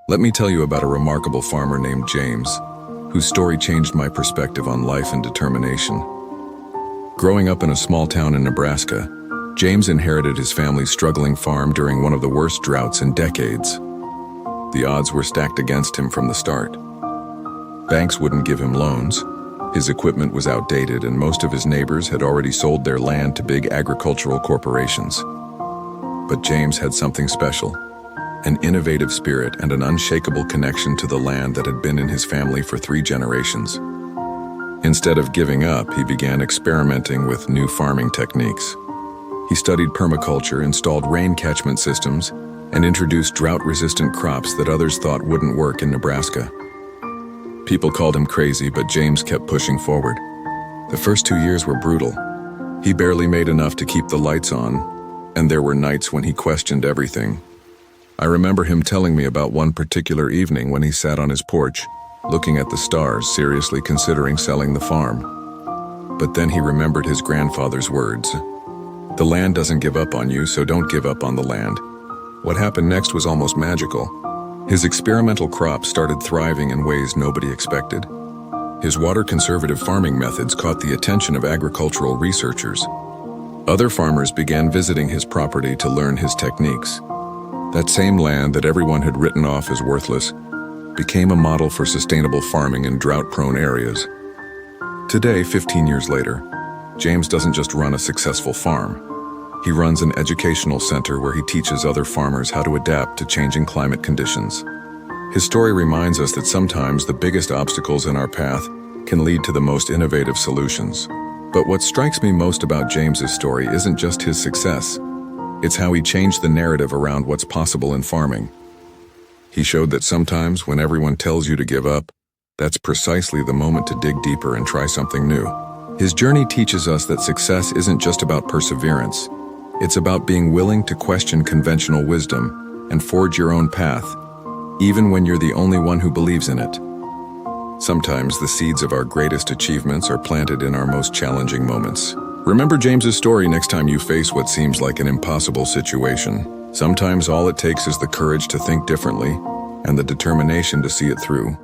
Let me tell you about a remarkable farmer named James, whose story changed my perspective on life and determination. Growing up in a small town in Nebraska, James inherited his family's struggling farm during one of the worst droughts in decades. The odds were stacked against him from the start. Banks wouldn't give him loans, his equipment was outdated, and most of his neighbors had already sold their land to big agricultural corporations. But James had something special. An innovative spirit and an unshakable connection to the land that had been in his family for 3 generations. Instead of giving up, he began experimenting with new farming techniques. He studied permaculture, installed rain catchment systems, and introduced drought-resistant crops that others thought wouldn't work in Nebraska. People called him crazy, but James kept pushing forward. The first 2 years were brutal. He barely made enough to keep the lights on, and there were nights when he questioned everything. I remember him telling me about one particular evening when he sat on his porch, looking at the stars, seriously considering selling the farm. But then he remembered his grandfather's words. "The land doesn't give up on you, so don't give up on the land." What happened next was almost magical. His experimental crops started thriving in ways nobody expected. His water-conservative farming methods caught the attention of agricultural researchers. Other farmers began visiting his property to learn his techniques. That same land that everyone had written off as worthless became a model for sustainable farming in drought-prone areas. Today, 15 years later, James doesn't just run a successful farm. He runs an educational center where he teaches other farmers how to adapt to changing climate conditions. His story reminds us that sometimes the biggest obstacles in our path can lead to the most innovative solutions. But what strikes me most about James's story isn't just his success. It's how he changed the narrative around what's possible in farming. He showed that sometimes when everyone tells you to give up, that's precisely the moment to dig deeper and try something new. His journey teaches us that success isn't just about perseverance. It's about being willing to question conventional wisdom and forge your own path, even when you're the only one who believes in it. Sometimes the seeds of our greatest achievements are planted in our most challenging moments. Remember James's story next time you face what seems like an impossible situation. Sometimes all it takes is the courage to think differently and the determination to see it through.